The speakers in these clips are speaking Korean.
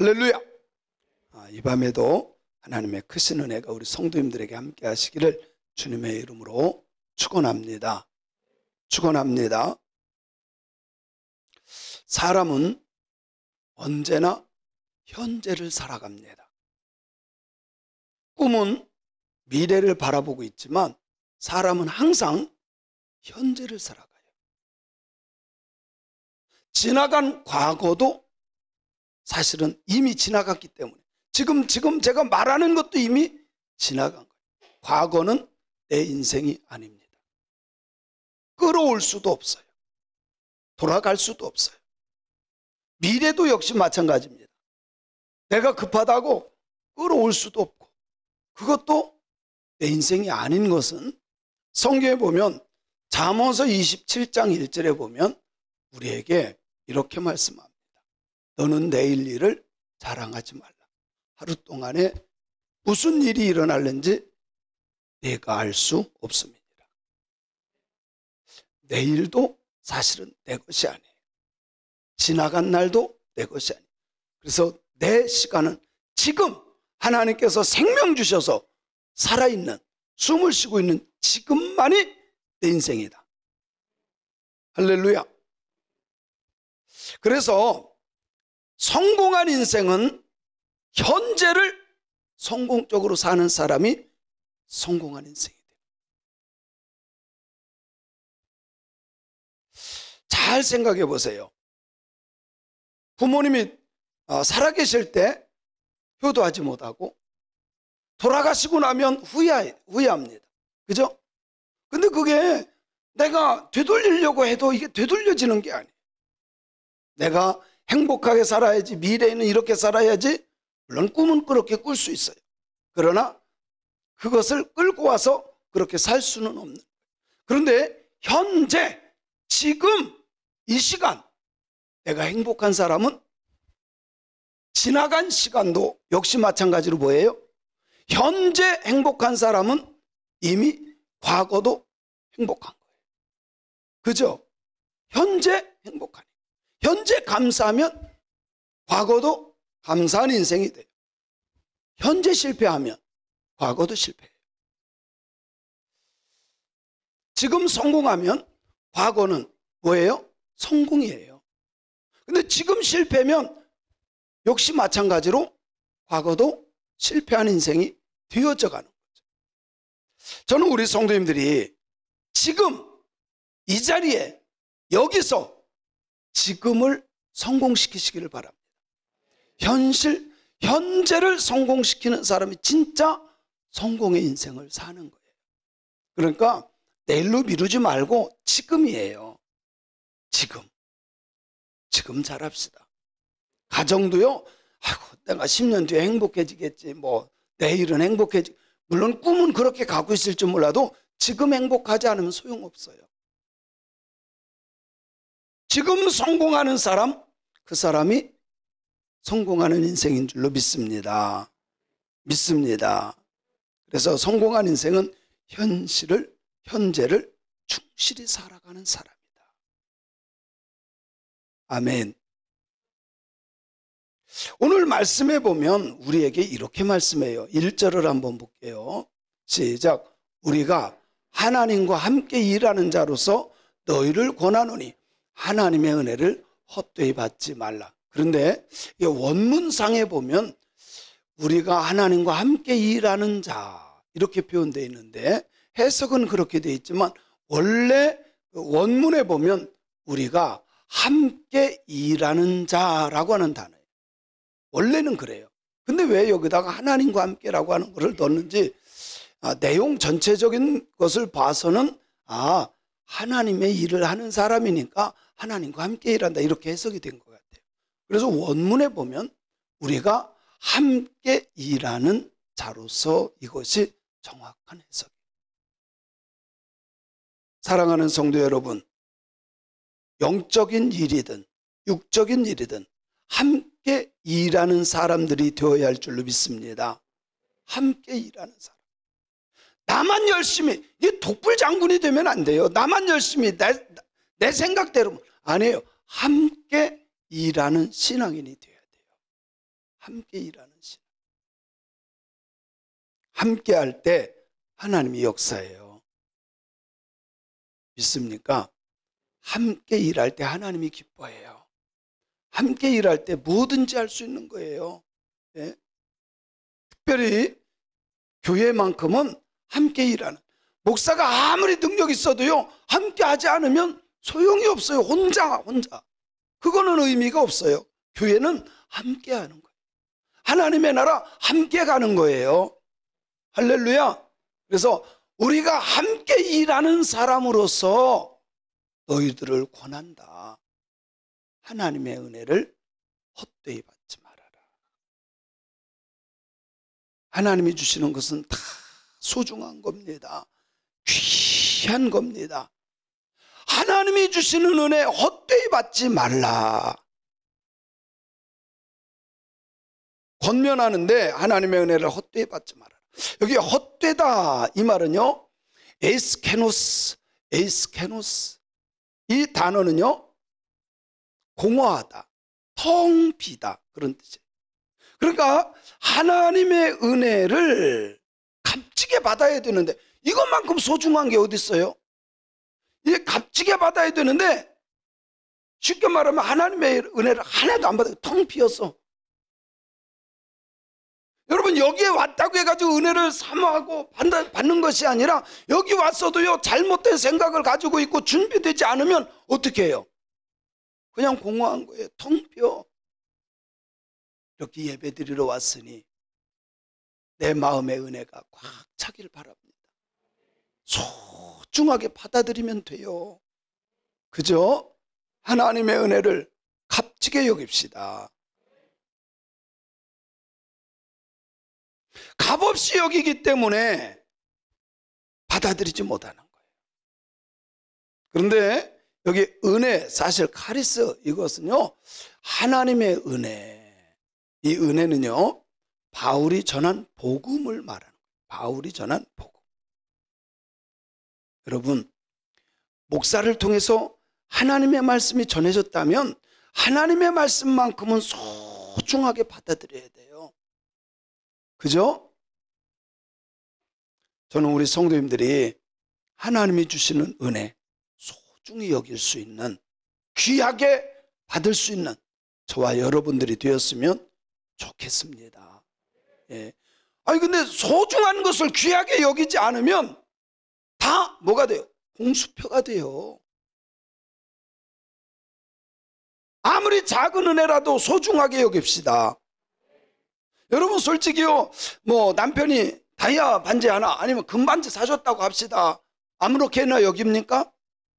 할렐루야. 이 밤에도 하나님의 크신 은혜가 우리 성도님들에게 함께 하시기를 주님의 이름으로 축원합니다. 축원합니다. 사람은 언제나 현재를 살아갑니다. 꿈은 미래를 바라보고 있지만 사람은 항상 현재를 살아가요. 지나간 과거도 사실은 이미 지나갔기 때문에 지금 제가 말하는 것도 이미 지나간 거예요. 과거는 내 인생이 아닙니다. 끌어올 수도 없어요. 돌아갈 수도 없어요. 미래도 역시 마찬가지입니다. 내가 급하다고 끌어올 수도 없고 그것도 내 인생이 아닌 것은 성경에 보면 잠언서 27장 1절에 보면 우리에게 이렇게 말씀합니다. 너는 내일 일을 자랑하지 말라. 하루 동안에 무슨 일이 일어날는지 내가 알 수 없습니다. 내일도 사실은 내 것이 아니에요. 지나간 날도 내 것이 아니에요. 그래서 내 시간은 지금 하나님께서 생명 주셔서 살아있는, 숨을 쉬고 있는 지금만이 내 인생이다. 할렐루야. 그래서 성공한 인생은 현재를 성공적으로 사는 사람이 성공한 인생이 돼요. 잘 생각해 보세요. 부모님이 살아계실 때 효도하지 못하고 돌아가시고 나면 후회합니다. 그죠? 근데 그게 내가 되돌리려고 해도 이게 되돌려지는 게 아니에요. 내가 행복하게 살아야지, 미래에는 이렇게 살아야지, 물론 꿈은 그렇게 꿀 수 있어요. 그러나 그것을 끌고 와서 그렇게 살 수는 없는 거예요. 그런데 현재, 지금, 이 시간 내가 행복한 사람은 지나간 시간도 역시 마찬가지로 뭐예요? 현재 행복한 사람은 이미 과거도 행복한 거예요. 그죠? 현재 행복하니. 현재 감사하면 과거도 감사한 인생이 돼요. 현재 실패하면 과거도 실패해요. 지금 성공하면 과거는 뭐예요? 성공이에요. 근데 지금 실패하면 역시 마찬가지로 과거도 실패한 인생이 되어져 가는 거죠. 저는 우리 성도님들이 지금 이 자리에 여기서 지금을 성공시키시기를 바랍니다. 현재를 성공시키는 사람이 진짜 성공의 인생을 사는 거예요. 그러니까 내일로 미루지 말고 지금이에요. 지금 잘합시다. 가정도요. 아이고, 내가 10년 뒤에 행복해지겠지. 내일은 행복해지. 물론 꿈은 그렇게 갖고 있을지 몰라도 지금 행복하지 않으면 소용없어요. 지금 성공하는 사람, 그 사람이 성공하는 인생인 줄로 믿습니다. 그래서 성공한 인생은 현재를 충실히 살아가는 사람이다. 아멘. 오늘 말씀해 보면 우리에게 이렇게 말씀해요. 1절을 한번 볼게요. 시작. 우리가 하나님과 함께 일하는 자로서 너희를 권하노니 하나님의 은혜를 헛되이 받지 말라. 그런데 원문상에 보면 우리가 하나님과 함께 일하는 자 이렇게 표현되어 있는데 해석은 그렇게 되어 있지만 원래 원문에 보면 우리가 함께 일하는 자라고 하는 단어예요. 원래는 그래요. 근데 왜 여기다가 하나님과 함께라고 하는 것을 넣었는지 내용 전체적인 것을 봐서는 하나님의 일을 하는 사람이니까 하나님과 함께 일한다 이렇게 해석이 된 것 같아요. 그래서 원문에 보면 우리가 함께 일하는 자로서 이것이 정확한 해석이에요. 사랑하는 성도 여러분, 영적인 일이든 육적인 일이든 함께 일하는 사람들이 되어야 할 줄로 믿습니다. 함께 일하는 사람. 나만 열심히, 이게 독불장군이 되면 안 돼요. 나만 열심히 내 생각대로 아니에요. 함께 일하는 신앙인이 되어야 돼요. 함께 일하는 신. 함께 할 때 하나님이 역사해요. 믿습니까? 함께 일할 때 하나님이 기뻐해요. 함께 일할 때 뭐든지 할 수 있는 거예요. 예? 특별히 교회만큼은 함께 일하는, 목사가 아무리 능력 있어도요 함께 하지 않으면 소용이 없어요. 혼자 그거는 의미가 없어요. 교회는 함께 하는 거예요. 하나님의 나라 함께 가는 거예요. 할렐루야. 그래서 우리가 함께 일하는 사람으로서 너희들을 권한다. 하나님의 은혜를 헛되이 받지 말아라. 하나님이 주시는 것은 다 소중한 겁니다. 귀한 겁니다. 하나님이 주시는 은혜 헛되이 받지 말라. 권면하는데 하나님의 은혜를 헛되이 받지 말아라. 여기 헛되다 이 말은요, 에이스케노스 이 단어는요 공허하다, 텅 비다 그런 뜻이에요. 그러니까 하나님의 은혜를 값지게 받아야 되는데 이것만큼 소중한 게 어디 있어요? 이게 값지게 받아야 되는데 쉽게 말하면 하나님의 은혜를 하나도 안 받아요. 텅 비어서. 여러분 여기에 왔다고 해가지고 은혜를 사모하고 받는 것이 아니라 여기 왔어도요 잘못된 생각을 가지고 있고 준비되지 않으면 어떻게 해요? 그냥 공허한 거예요. 텅 비어. 이렇게 예배드리러 왔으니 내 마음의 은혜가 꽉 차길 바랍니다. 소중하게 받아들이면 돼요. 그죠? 하나님의 은혜를 값지게 여깁시다. 값없이 여기기 때문에 받아들이지 못하는 거예요. 그런데 여기 은혜, 사실 카리스 이것은요 하나님의 은혜. 이 은혜는요 바울이 전한 복음을 말하는 거예요. 바울이 전한 복음. 여러분 목사를 통해서 하나님의 말씀이 전해졌다면 하나님의 말씀만큼은 소중하게 받아들여야 돼요. 그죠? 저는 우리 성도님들이 하나님이 주시는 은혜 소중히 여길 수 있는, 귀하게 받을 수 있는 저와 여러분들이 되었으면 좋겠습니다. 예. 아니 근데 소중한 것을 귀하게 여기지 않으면 다 뭐가 돼요? 홍수표가 돼요. 아무리 작은 은혜라도 소중하게 여깁시다. 여러분 솔직히요 뭐 남편이 다이아 반지 하나 아니면 금반지 사줬다고 합시다. 아무렇게나 여깁니까?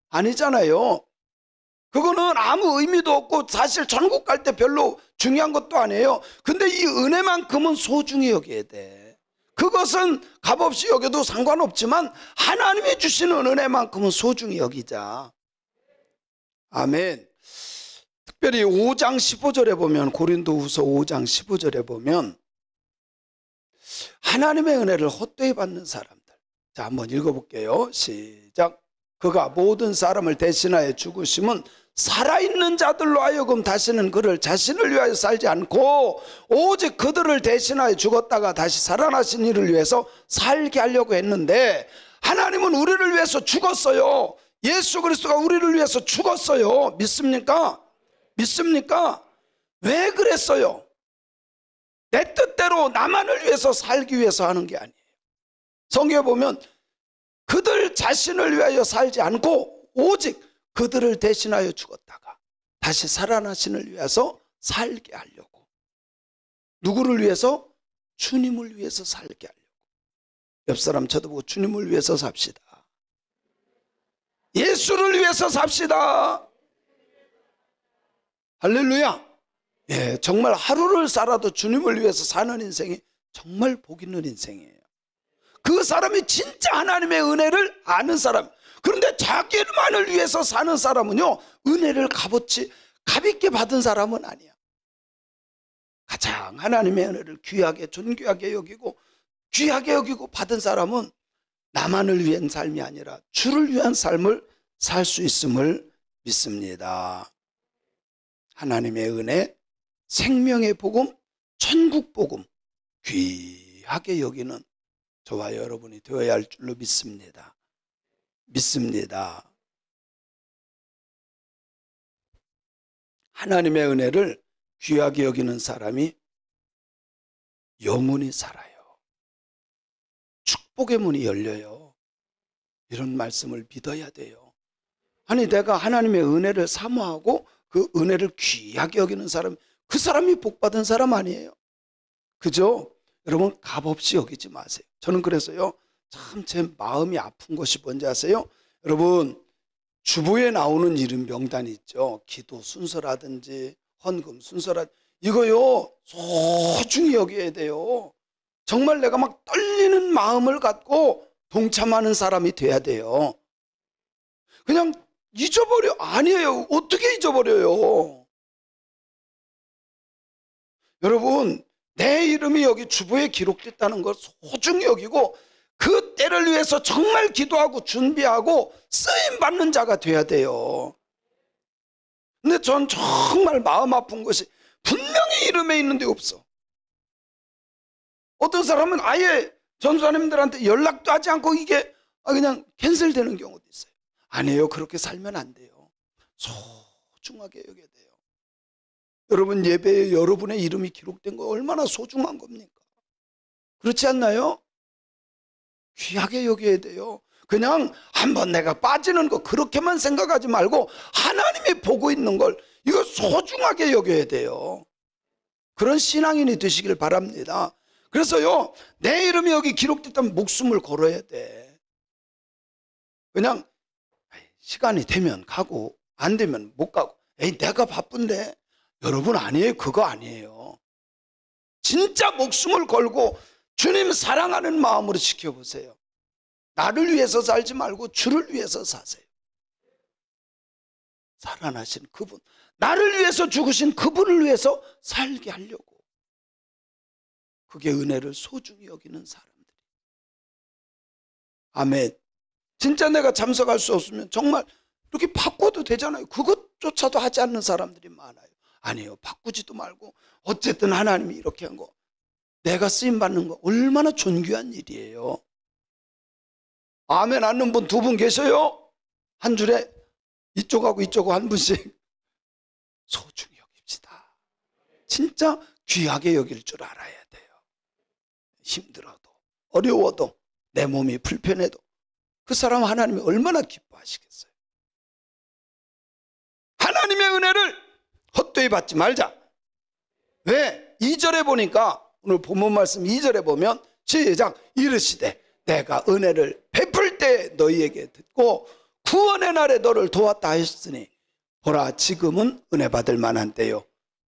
아니잖아요. 그거는 아무 의미도 없고 사실 천국 갈 때 별로 중요한 것도 아니에요. 근데 이 은혜만큼은 소중히 여겨야 돼. 그것은 값없이 여겨도 상관없지만 하나님이 주시는 은혜만큼은 소중히 여기자. 아멘. 특별히 5장 15절에 보면, 고린도후서 5장 15절에 보면 하나님의 은혜를 헛되이 받는 사람들. 자, 한번 읽어볼게요. 시작. 그가 모든 사람을 대신하여 죽으심은 살아있는 자들로 하여금 다시는 그를 자신을 위하여 살지 않고 오직 그들을 대신하여 죽었다가 다시 살아나신 이를 위해서 살게 하려고 했는데, 하나님은 우리를 위해서 죽었어요. 예수 그리스도가 우리를 위해서 죽었어요. 믿습니까? 믿습니까? 왜 그랬어요? 내 뜻대로 나만을 위해서 살기 위해서 하는 게 아니에요. 성경에 보면 그들 자신을 위하여 살지 않고 오직 그들을 대신하여 죽었다가 다시 살아나신을 위해서 살게 하려고. 누구를 위해서? 주님을 위해서 살게 하려고. 옆 사람 쳐다보고 주님을 위해서 삽시다. 예수를 위해서 삽시다. 할렐루야. 예, 정말 하루를 살아도 주님을 위해서 사는 인생이 정말 복 있는 인생이에요. 그 사람이 진짜 하나님의 은혜를 아는 사람. 그런데 자기만을 위해서 사는 사람은요 은혜를 값있게 받은 사람은 아니야. 가장 하나님의 은혜를 귀하게 존귀하게 여기고 귀하게 여기고 받은 사람은 나만을 위한 삶이 아니라 주를 위한 삶을 살 수 있음을 믿습니다. 하나님의 은혜, 생명의 복음, 천국 복음 귀하게 여기는 저와 여러분이 되어야 할 줄로 믿습니다. 믿습니다. 하나님의 은혜를 귀하게 여기는 사람이 영원히 살아요. 축복의 문이 열려요. 이런 말씀을 믿어야 돼요. 아니, 내가 하나님의 은혜를 사모하고 그 은혜를 귀하게 여기는 사람, 그 사람이 복받은 사람 아니에요? 그죠? 여러분, 값없이 여기지 마세요. 저는 그래서요, 참 제 마음이 아픈 것이 뭔지 아세요? 여러분, 주보에 나오는 이름 명단이 있죠. 기도 순서라든지 헌금 순서라든지, 이거요 소중히 여겨야 돼요. 정말 내가 막 떨리는 마음을 갖고 동참하는 사람이 돼야 돼요. 그냥 잊어버려. 아니에요. 어떻게 잊어버려요? 여러분, 내 이름이 여기 주보에 기록됐다는 걸 소중히 여기고 그 때를 위해서 정말 기도하고 준비하고 쓰임받는 자가 돼야 돼요. 근데 전 정말 마음 아픈 것이 분명히 이름에 있는데 없어. 어떤 사람은 아예 전사님들한테 연락도 하지 않고 이게 그냥 캔슬되는 경우도 있어요. 아니에요. 그렇게 살면 안 돼요. 소중하게 여겨야 돼요. 여러분, 예배에 여러분의 이름이 기록된 거 얼마나 소중한 겁니까? 그렇지 않나요? 귀하게 여겨야 돼요. 그냥 한번 내가 빠지는 거 그렇게만 생각하지 말고 하나님이 보고 있는 걸 이거 소중하게 여겨야 돼요. 그런 신앙인이 되시길 바랍니다. 그래서요, 내 이름이 여기 기록됐다면 목숨을 걸어야 돼. 그냥 시간이 되면 가고 안 되면 못 가고, 에이 내가 바쁜데. 여러분, 아니에요. 그거 아니에요. 진짜 목숨을 걸고 주님 사랑하는 마음으로 지켜보세요. 나를 위해서 살지 말고 주를 위해서 사세요. 살아나신 그분, 나를 위해서 죽으신 그분을 위해서 살게 하려고. 그게 은혜를 소중히 여기는 사람들이. 아멘. 진짜 내가 참석할 수 없으면 정말 이렇게 바꿔도 되잖아요. 그것조차도 하지 않는 사람들이 많아요. 아니에요. 바꾸지도 말고 어쨌든 하나님이 이렇게 한 거, 내가 쓰임받는 거 얼마나 존귀한 일이에요. 아멘 하는 분 두 분 계셔요? 한 줄에 이쪽하고 이쪽하고 한 분씩. 소중히 여깁시다. 진짜 귀하게 여길 줄 알아야 돼요. 힘들어도 어려워도 내 몸이 불편해도 그 사람 하나님이 얼마나 기뻐하시겠어요. 하나님의 은혜를 헛되이 받지 말자. 왜? 2절에 보니까, 오늘 본문 말씀 2절에 보면 시작. 이르시되 내가 은혜를 베풀 때 너희에게 듣고 구원의 날에 너를 도왔다 하셨으니 보라, 지금은 은혜 받을 만한 때요,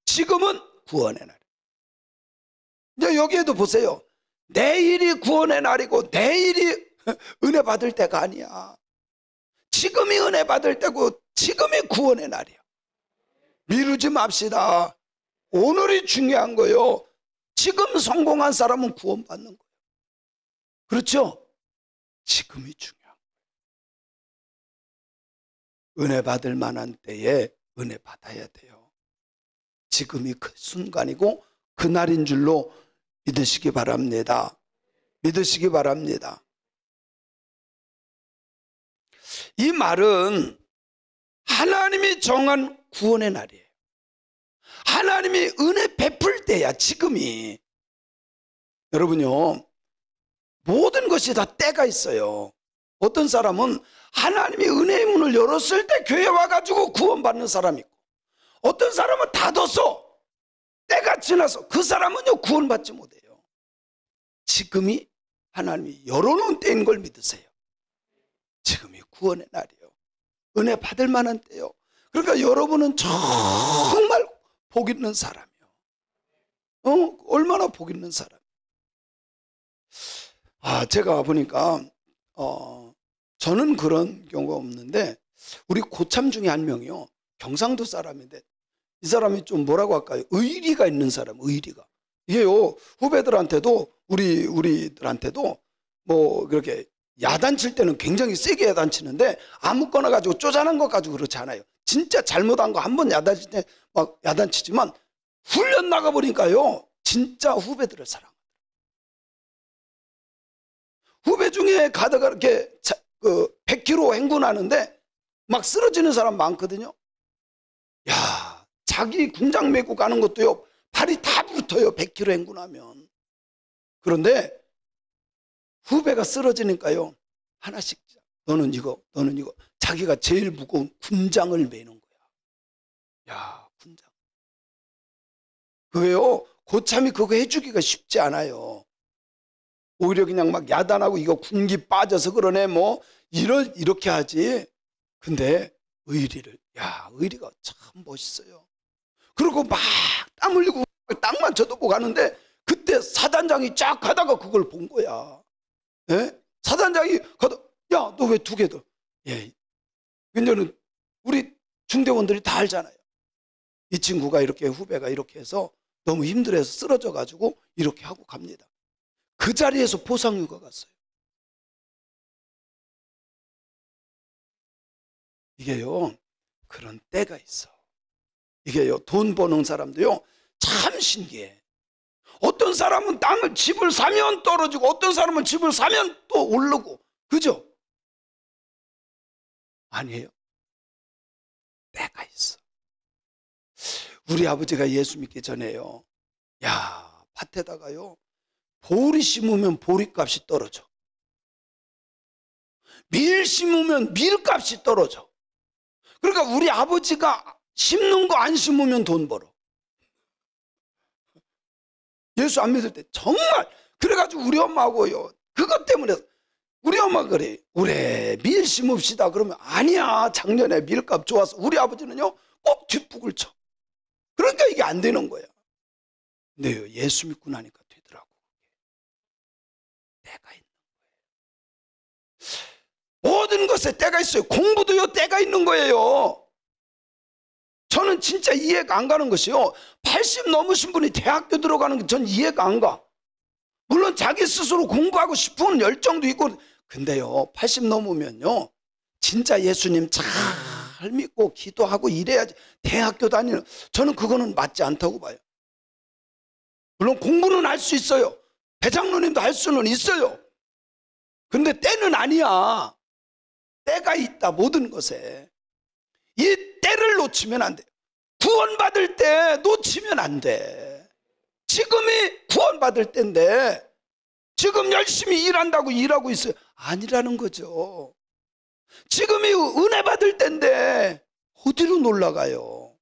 지금은 구원의 날. 이제 여기에도 보세요. 내일이 구원의 날이고 내일이 은혜 받을 때가 아니야. 지금이 은혜 받을 때고 지금이 구원의 날이야. 미루지 맙시다. 오늘이 중요한 거요. 지금 성공한 사람은 구원받는 거예요. 그렇죠? 지금이 중요한 거예요. 은혜 받을 만한 때에 은혜 받아야 돼요. 지금이 그 순간이고 그날인 줄로 믿으시기 바랍니다. 믿으시기 바랍니다. 이 말은 하나님이 정한 구원의 날이에요. 하나님이 은혜 베풀 때야, 지금이. 여러분요, 모든 것이 다 때가 있어요. 어떤 사람은 하나님이 은혜의 문을 열었을 때 교회 와가지고 구원받는 사람이 있고, 어떤 사람은 닫아서 때가 지나서 그 사람은요 구원받지 못해요. 지금이 하나님이 열어놓은 때인 걸 믿으세요. 지금이 구원의 날이에요. 은혜 받을 만한 때요. 그러니까 여러분은 정말 복 있는 사람이요. 얼마나 복 있는 사람. 제가 보니까 저는 그런 경우가 없는데 우리 고참 중에 한 명이요, 경상도 사람인데 이 사람이 좀 뭐라고 할까요? 의리가 있는 사람. 의리가 이게요, 후배들한테도 우리들한테도 뭐 그렇게 야단칠 때는 굉장히 세게 야단치는데 아무거나 가지고 쪼잔한 거 가지고 그렇지 않아요. 진짜 잘못한 거 한 번 야단칠 때 막 야단치지만 훈련 나가보니까요 진짜 후배들을 사랑합니다. 후배 중에 가다가 이렇게 100km 행군하는데 막 쓰러지는 사람 많거든요. 야, 자기 군장 메고 가는 것도요, 발이 다 붙어요. 100km 행군하면. 그런데 후배가 쓰러지니까요, 하나씩, 너는 이거, 너는 이거. 자기가 제일 무거운 군장을 메는 거야. 야, 군장. 그게요, 고참이 그거 해주기가 쉽지 않아요. 오히려 그냥 막 야단하고 이거 군기 빠져서 그러네, 뭐, 이렇게 하지. 근데 의리가 참 멋있어요. 그리고 막 땀 흘리고 땅만 쳐다보고 가는데 그때 사단장이 쫙 가다가 그걸 본 거야. 예? 사단장이 가다, 야, 너 왜 2개 더? 예. 왜냐면 우리 중대원들이 다 알잖아요. 이 친구가 이렇게, 후배가 이렇게 해서 너무 힘들어서 쓰러져 가지고 이렇게 하고 갑니다. 그 자리에서 포상휴가 갔어요. 이게요, 그런 때가 있어. 이게요, 돈 버는 사람도요, 참 신기해. 어떤 사람은 집을 사면 떨어지고, 어떤 사람은 집을 사면 또 오르고, 그죠? 아니에요. 때가 있어. 우리 아버지가 예수 믿기 전에요, 야, 밭에다가요, 보리 심으면 보리값이 떨어져. 밀 심으면 밀값이 떨어져. 그러니까 우리 아버지가 심는 거 안 심으면 돈 벌어. 예수 안 믿을 때 정말. 그래가지고 우리 엄마하고요, 그것 때문에 우리 엄마가 그래, 올해 밀 심읍시다 그러면 아니야, 작년에 밀값 좋았어. 우리 아버지는요 꼭 뒷북을 쳐. 그러니까 이게 안 되는 거야. 근데요, 예수 믿고 나니까 되더라고. 때가 있는 거예요. 모든 것에 때가 있어요. 공부도요, 때가 있는 거예요. 저는 진짜 이해가 안 가는 것이요, 80 넘으신 분이 대학교 들어가는 게 전 이해가 안 가. 물론 자기 스스로 공부하고 싶은 열정도 있고, 근데요, 80 넘으면요, 진짜 예수님 잘 믿고 기도하고 이래야지 대학교 다니는, 저는 그거는 맞지 않다고 봐요. 물론 공부는 할 수 있어요. 배장로님도 할 수는 있어요. 근데 때는 아니야. 때가 있다, 모든 것에. 이 때를 놓치면 안 돼요. 구원받을 때 놓치면 안 돼. 지금이 구원받을 때인데 지금 열심히 일한다고 일하고 있어요? 아니라는 거죠. 지금이 은혜 받을 때인데 어디로 놀러가요?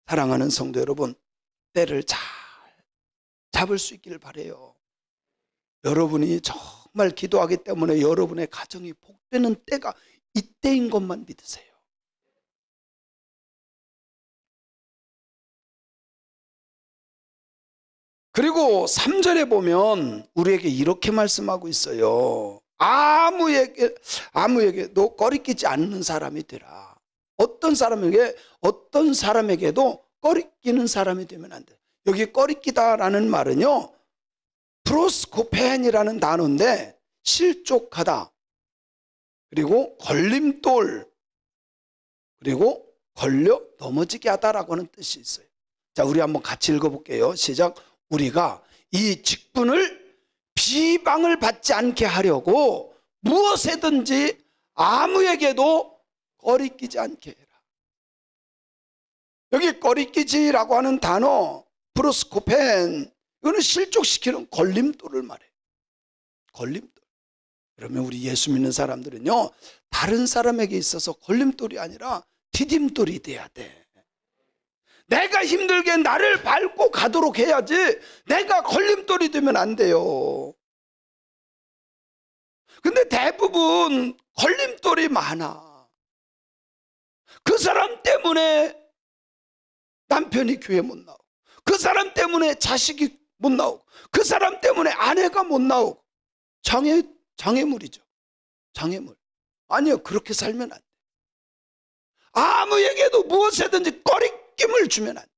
사랑하는 성도 여러분, 때를 잘 잡을 수 있기를 바라요. 여러분이 정말 기도하기 때문에 여러분의 가정이 복되는 때가 이때인 것만 믿으세요. 그리고 3절에 보면 우리에게 이렇게 말씀하고 있어요. 아무에게도 꺼리끼지 않는 사람이 되라. 어떤 사람에게도 꺼리끼는 사람이 되면 안 돼. 여기 꺼리끼다라는 말은요, 프로스코펜이라는 단어인데, 실족하다, 그리고 걸림돌, 그리고 걸려 넘어지게 하다라고 하는 뜻이 있어요. 자, 우리 한번 같이 읽어볼게요. 시작. 우리가 이 직분을 비방을 받지 않게 하려고 무엇에든지 아무에게도 꺼리끼지 않게 해라. 여기 꺼리끼지라고 하는 단어, 프로스코펜, 이거는 실족시키는 걸림돌을 말해요. 걸림돌. 그러면 우리 예수 믿는 사람들은요, 다른 사람에게 있어서 걸림돌이 아니라 디딤돌이 돼야 돼. 내가 힘들게 나를 밟고 가도록 해야지 내가 걸림돌이 되면 안 돼요. 근데 대부분 걸림돌이 많아. 그 사람 때문에 남편이 교회 못 나오고, 그 사람 때문에 자식이 못 나오고, 그 사람 때문에 아내가 못 나오고. 장애물이죠. 장애물. 아니요, 그렇게 살면 안 돼. 아무에게도 무엇이든지 꺼리낌을 주면 안 돼.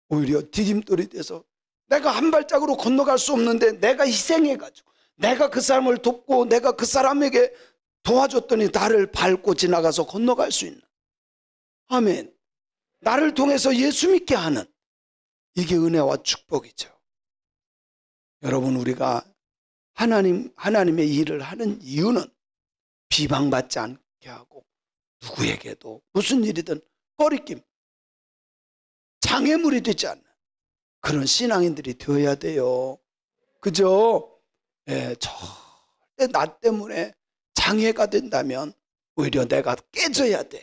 오히려 디딤돌이 돼서 내가 한 발짝으로 건너갈 수 없는데 내가 희생해가지고 내가 그 사람을 돕고 내가 그 사람에게 도와줬더니 나를 밟고 지나가서 건너갈 수 있는, 아멘, 나를 통해서 예수 믿게 하는 이게 은혜와 축복이죠. 여러분, 우리가 하나님의 일을 하는 이유는 비방받지 않게 하고 누구에게도 무슨 일이든 꺼리낌, 장애물이 되지 않는 그런 신앙인들이 되어야 돼요. 그죠? 절대 나 때문에 장애가 된다면 오히려 내가 깨져야 돼.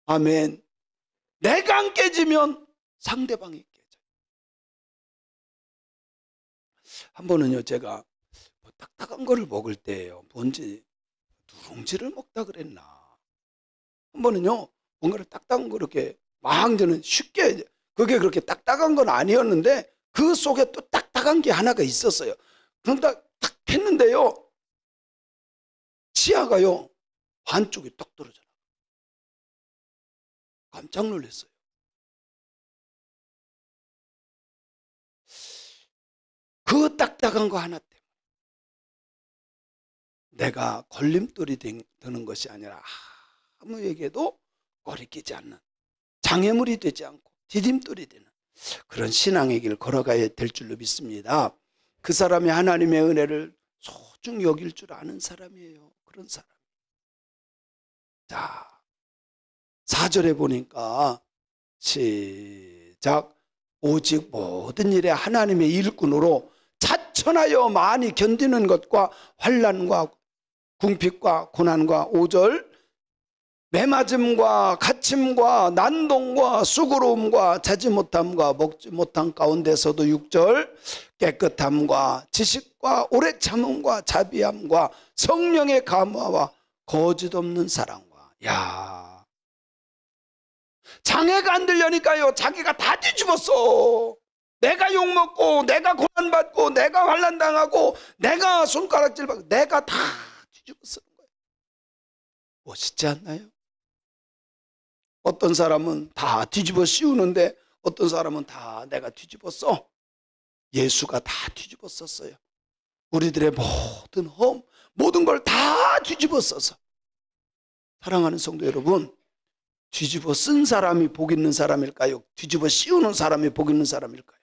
아멘. 내가 안 깨지면 상대방이 깨져. 한 번은요, 제가 뭐 딱딱한 거를 먹을 때예요. 뭔지 누룽지를 먹다 그랬나. 한 번은요, 뭔가를 딱딱한 거 이렇게 막 저는 쉽게, 그게 그렇게 딱딱한 건 아니었는데 그 속에 또 딱딱한 게 하나가 있었어요. 그런다 딱 했는데요, 치아가요 반쪽이 떡 떨어져. 깜짝 놀랐어요. 그 딱딱한 거 하나 때문에 내가 걸림돌이 되는 것이 아니라 아무에게도 꺼리끼지 않는, 장애물이 되지 않고 디딤돌이 되는 그런 신앙의 길 걸어가야 될 줄로 믿습니다. 그 사람이 하나님의 은혜를 소중히 여길 줄 아는 사람이에요. 그런 사람. 자, 4절에 보니까 시작. 오직 모든 일에 하나님의 일꾼으로 자천하여 많이 견디는 것과 환난과 궁핍과 고난과 5절 매맞음과 갇힘과 난동과 수고로움과 자지 못함과 먹지 못한 가운데서도 6절 깨끗함과 지식과 오래 참음과 자비함과 성령의 감화와 거짓 없는 사랑과. 야, 장애가 안 되려니까요 자기가 다 뒤집었어. 내가 욕먹고 내가 고난받고 내가 환난당하고 내가 손가락질 받고 내가 다 뒤집어 쓰는 거예요. 멋있지 않나요? 어떤 사람은 다 뒤집어 씌우는데 어떤 사람은 다 내가 뒤집어 써. 예수가 다 뒤집어 썼어요. 우리들의 모든 험, 모든 걸 다 뒤집어 써서. 사랑하는 성도 여러분, 뒤집어 쓴 사람이 복 있는 사람일까요? 뒤집어 씌우는 사람이 복 있는 사람일까요?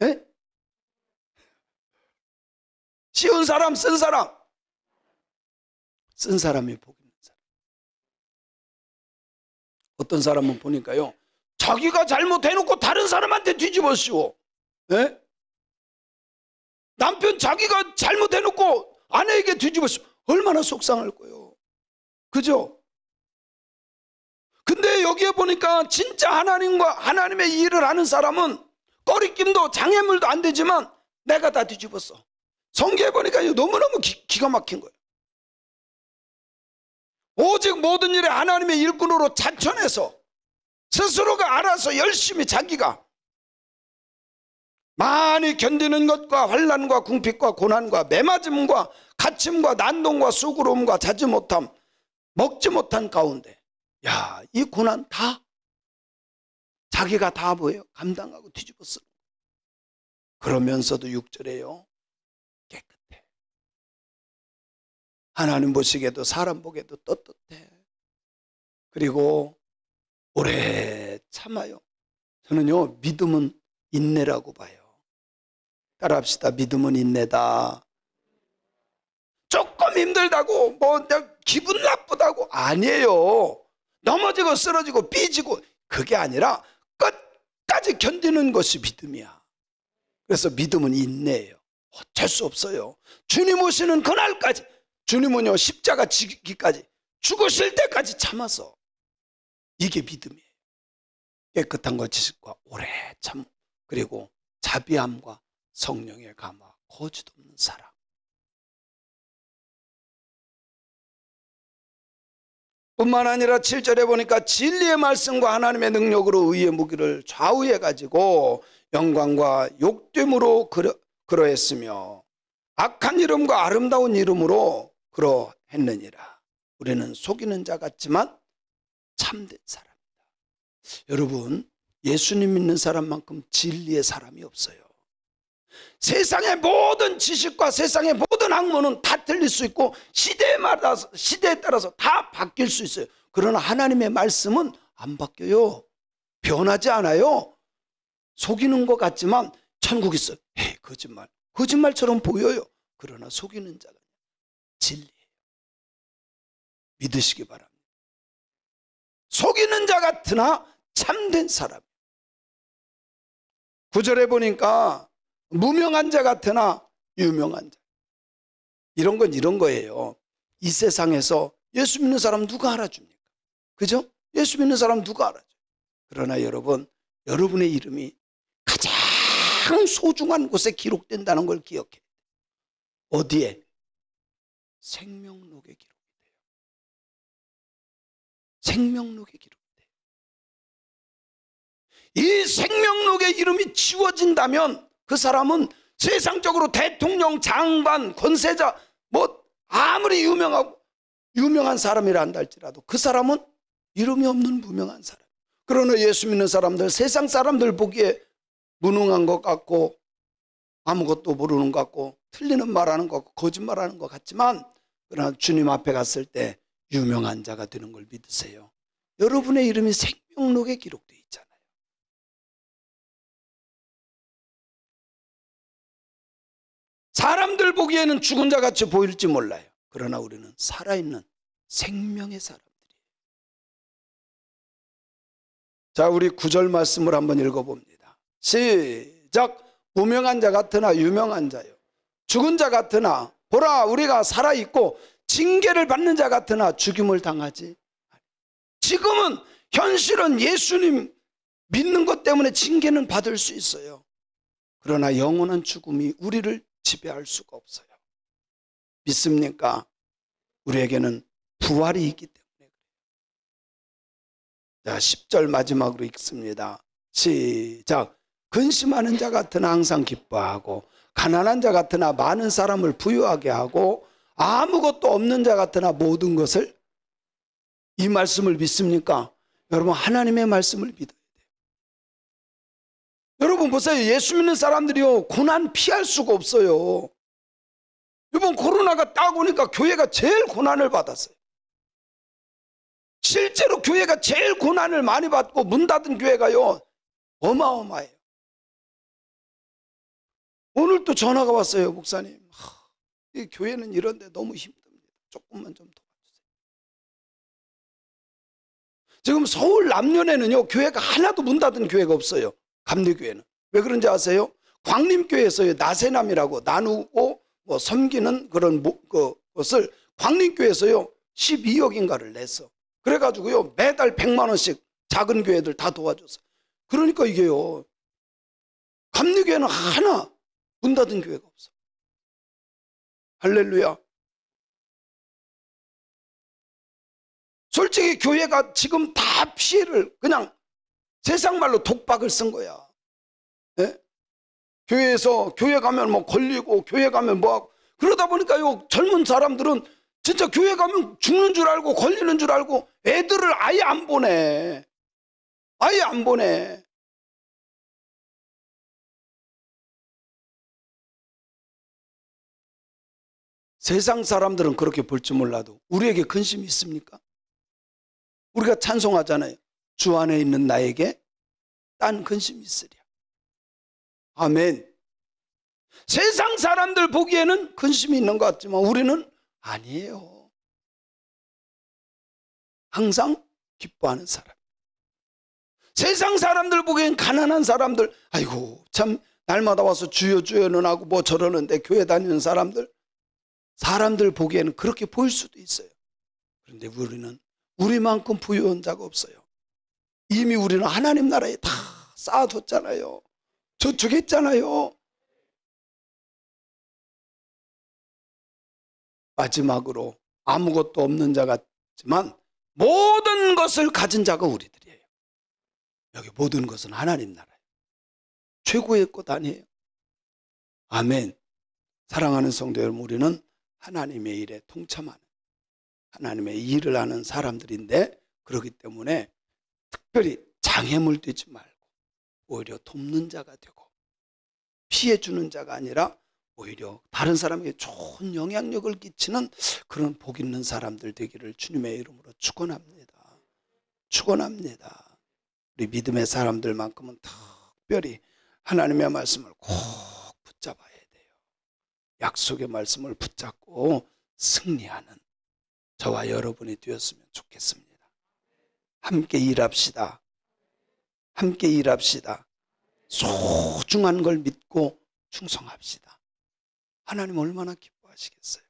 네? 씌운 사람, 쓴 사람. 쓴 사람이 복 있는 사람. 어떤 사람은 보니까요, 자기가 잘못해놓고 다른 사람한테 뒤집어 씌워. 네? 남편 자기가 잘못해놓고 아내에게 뒤집어 씌워. 얼마나 속상할 거예요. 그죠? 근데 여기에 보니까 진짜 하나님의 일을 하는 사람은 꺼리낌도 장애물도 안 되지만 내가 다 뒤집었어. 성경에 보니까 너무너무 기가 막힌 거예요. 오직 모든 일에 하나님의 일꾼으로 자천해서 스스로가 알아서 열심히 자기가 많이 견디는 것과 환난과 궁핍과 고난과 매맞음과 갇힘과 난동과 수고로움과 자지 못함, 먹지 못한 가운데, 야, 이 고난 다 자기가 다 뭐예요? 감당하고 뒤집어 쓰는 거예요. 그러면서도 6절에요, 깨끗해. 하나님 보시기에도 사람 보기에도 떳떳해. 그리고 오래 참아요. 저는요, 믿음은 인내라고 봐요. 따라합시다. 믿음은 인내다. 조금 힘들다고 뭐 기분 나쁘다고 아니에요. 넘어지고 쓰러지고 삐지고 그게 아니라 끝까지 견디는 것이 믿음이야. 그래서 믿음은 인내예요. 어쩔 수 없어요. 주님 오시는 그날까지, 주님은요 십자가 지기까지, 죽으실 때까지 참아서, 이게 믿음이에요. 깨끗한 것, 지식과 오래 참, 그리고 자비함과 성령의 감화, 거짓 없는 사랑. 뿐만 아니라 7절에 보니까 진리의 말씀과 하나님의 능력으로 의의 무기를 좌우해 가지고 영광과 욕됨으로 그러했으며 악한 이름과 아름다운 이름으로 그러했느니라. 우리는 속이는 자 같지만 참된 사람이다. 여러분, 예수님 믿는 사람만큼 진리의 사람이 없어요. 세상의 모든 지식과 세상의 모든 학문은 다 틀릴 수 있고 시대에 따라서 다 바뀔 수 있어요. 그러나 하나님의 말씀은 안 바뀌어요. 변하지 않아요. 속이는 것 같지만 천국 있어. 에이, 거짓말. 거짓말처럼 보여요. 그러나 속이는 자가 진리예요. 믿으시기 바랍니다. 속이는 자 같으나 참된 사람. 9절에 보니까 무명한 자 같으나 유명한 자. 이런 건 이런 거예요. 이 세상에서 예수 믿는 사람 누가 알아줍니까? 그죠? 예수 믿는 사람 누가 알아줘요? 그러나 여러분, 여러분의 이름이 가장 소중한 곳에 기록된다는 걸 기억해야 돼요. 어디에? 생명록에 기록돼요. 생명록에 기록돼요. 이 생명록에 이름이 지워진다면 그 사람은 세상적으로 대통령, 장관, 권세자, 뭐 아무리 유명한 사람이라 한다 할지라도 그 사람은 이름이 없는 무명한 사람. 그러나 예수 믿는 사람들, 세상 사람들 보기에 무능한 것 같고 아무것도 모르는 것 같고 틀리는 말하는 것 같고 거짓말하는 것 같지만, 그러나 주님 앞에 갔을 때 유명한 자가 되는 걸 믿으세요. 여러분의 이름이 생명록에 기록되어 있잖아요. 사람들 보기에는 죽은 자 같이 보일지 몰라요. 그러나 우리는 살아있는 생명의 사람들이에요. 자, 우리 9절 말씀을 한번 읽어봅니다. 시작. 무명한 자 같으나 유명한 자요, 죽은 자 같으나 보라 우리가 살아있고 징계를 받는 자 같으나 죽임을 당하지. 지금은 현실은 예수님 믿는 것 때문에 징계는 받을 수 있어요. 그러나 영원한 죽음이 우리를 지배할 수가 없어요. 믿습니까? 우리에게는 부활이 있기 때문에. 자, 10절 마지막으로 읽습니다. 시작. 근심하는 자 같으나 항상 기뻐하고 가난한 자 같으나 많은 사람을 부유하게 하고 아무것도 없는 자 같으나 모든 것을. 이 말씀을 믿습니까? 여러분, 하나님의 말씀을 믿어야 돼요. 여러분 보세요. 예수 믿는 사람들이요, 고난 피할 수가 없어요. 이번 코로나가 딱 오니까 교회가 제일 고난을 받았어요. 실제로 교회가 제일 고난을 많이 받고 문 닫은 교회가요 어마어마해요. 오늘 또 전화가 왔어요. 목사님, 이 교회는 이런데 너무 힘듭니다. 조금만 좀 도와주세요. 지금 서울 남년에는요 교회가 하나도 문 닫은 교회가 없어요. 감리교회는. 왜 그런지 아세요? 광림교회에서요 나세남이라고 나누고 뭐 섬기는 그런 것을 광림교회에서요 12억인가를 냈어. 그래가지고요 매달 100만 원씩 작은 교회들 다 도와줬어. 그러니까 이게요 감리교회는 하나 문 닫은 교회가 없어. 할렐루야. 솔직히 교회가 지금 다 피해를 그냥 세상 말로 독박을 쓴 거야. 네? 교회에서 교회 가면 뭐 걸리고 교회 가면 뭐 하고 그러다 보니까요 젊은 사람들은 진짜 교회 가면 죽는 줄 알고 걸리는 줄 알고 애들을 아예 안 보내. 아예 안 보내. 세상 사람들은 그렇게 볼지 몰라도 우리에게 근심이 있습니까? 우리가 찬송하잖아요. 주 안에 있는 나에게 딴 근심이 있으랴. 아멘. 세상 사람들 보기에는 근심이 있는 것 같지만 우리는 아니에요. 항상 기뻐하는 사람. 세상 사람들 보기엔 가난한 사람들, 아이고 참 날마다 와서 주여 주여는 하고 뭐 저러는데 교회 다니는 사람들 보기에는 그렇게 보일 수도 있어요. 그런데 우리는 우리만큼 부유한 자가 없어요. 이미 우리는 하나님 나라에 다 쌓아뒀잖아요. 저축했잖아요. 마지막으로 아무것도 없는 자 같지만 모든 것을 가진 자가 우리들이에요. 여기 모든 것은 하나님 나라예요. 최고의 것 아니에요. 아멘. 사랑하는 성도 여러분, 우리는 하나님의 일에 동참하는 하나님의 일을 하는 사람들인데, 그렇기 때문에 특별히 장애물 되지 말고 오히려 돕는 자가 되고 피해주는 자가 아니라 오히려 다른 사람에게 좋은 영향력을 끼치는 그런 복 있는 사람들 되기를 주님의 이름으로 축원합니다. 축원합니다. 우리 믿음의 사람들만큼은 특별히 하나님의 말씀을 꼭 붙잡아야 돼요. 약속의 말씀을 붙잡고 승리하는 저와 여러분이 되었으면 좋겠습니다. 함께 일합시다. 함께 일합시다. 소중한 걸 믿고 충성합시다. 하나님 얼마나 기뻐하시겠어요.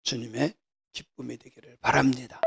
주님의 기쁨이 되기를 바랍니다.